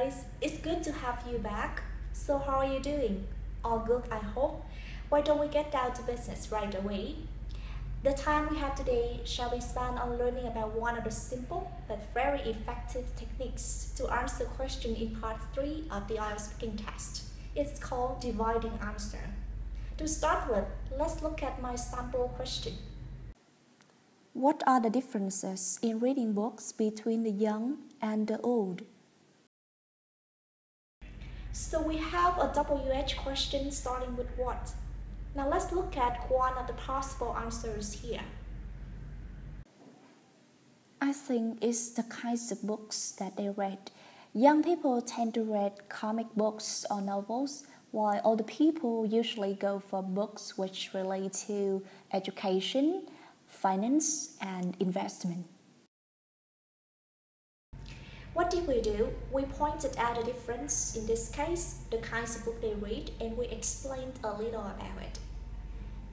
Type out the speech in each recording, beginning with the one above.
guys, it's good to have you back. So how are you doing? All good, I hope. Why don't we get down to business right away? The time we have today shall be spent on learning about one of the simple but very effective techniques to answer question in part 3 of the IELTS Speaking test. It's called dividing answer. To start with, let's look at my sample question. What are the differences in reading books between the young and the old? So we have a WH question starting with what? Now let's look at one of the possible answers here. I think it's the kinds of books that they read. Young people tend to read comic books or novels, while older people usually go for books which relate to education, finance, and investment. What did we do? We pointed out the difference in this case, the kinds of book they read, and we explained a little about it.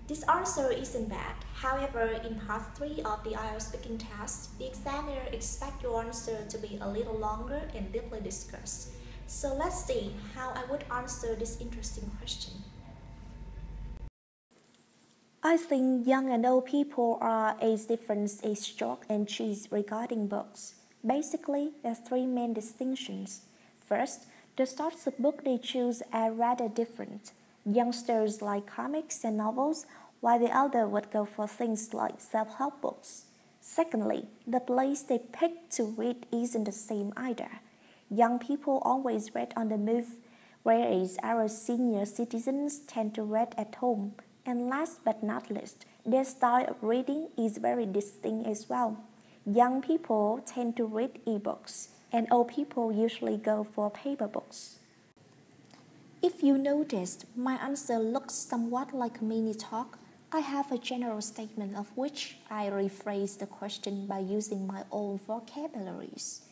This answer isn't bad. However, in part 3 of the IELTS Speaking test, the examiner expects your answer to be a little longer and deeply discussed. So let's see how I would answer this interesting question. I think young and old people are age difference is chalk and cheese regarding books. Basically, there are 3 main distinctions. First, the sorts of book they choose are rather different. Youngsters like comics and novels, while the elder would go for things like self-help books. Secondly, the place they pick to read isn't the same either. Young people always read on the move, whereas our senior citizens tend to read at home. And last but not least, their style of reading is very distinct as well. Young people tend to read ebooks, and old people usually go for paper books. If you noticed, my answer looks somewhat like a mini talk. I have a general statement of which I rephrase the question by using my own vocabularies.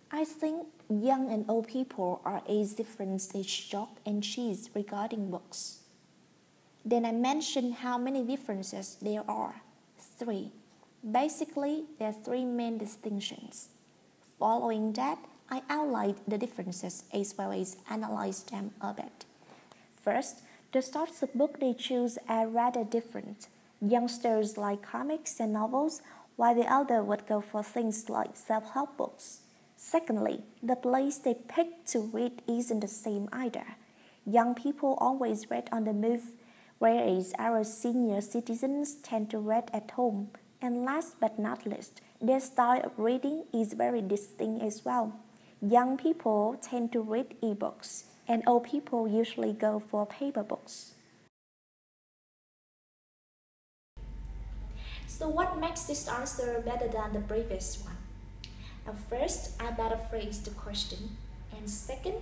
I think young and old people are age difference is chalk and cheese regarding books. Then I mentioned how many differences there are. 3. Basically, there are 3 main distinctions. Following that, I outlined the differences as well as analyzed them a bit. First, the sorts of book they choose are rather different. Youngsters like comics and novels, while the elder would go for things like self-help books. Secondly, the place they pick to read isn't the same either. Young people always read on the move, whereas our senior citizens tend to read at home. And last but not least, their style of reading is very distinct as well. Young people tend to read ebooks, and old people usually go for paper books. So what makes this answer better than the previous one? Now first, I paraphrased the question, and second,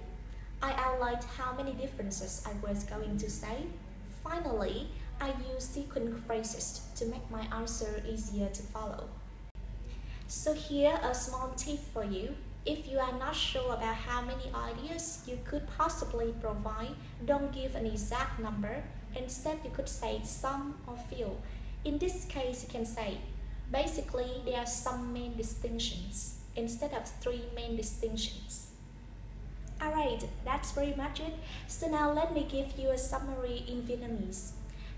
I outlined how many differences I was going to say. Finally, I used sequence phrases to make my answer easier to follow. So here a small tip for you. If you are not sure about how many ideas you could possibly provide, don't give an exact number. Instead, you could say some or few. In this case, you can say, basically, there are some main distinctions instead of 3 main distinctions. Alright, that's pretty much it. So now let me give you a summary in Vietnamese.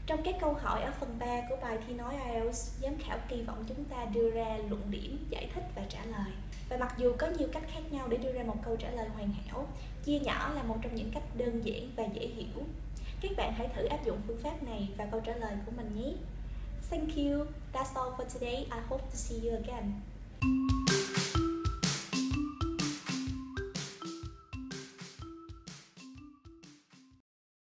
Trong các câu hỏi ở phần 3 của bài thi nói IELTS, giám khảo kỳ vọng chúng ta đưa ra luận điểm, giải thích và trả lời. Và mặc dù có nhiều cách khác nhau để đưa ra một câu trả lời hoàn hảo, chia nhỏ là một trong những cách đơn giản và dễ hiểu. Các bạn hãy thử áp dụng phương pháp này vào câu trả lời của mình nhé. Thank you. That's all for today. I hope to see you again.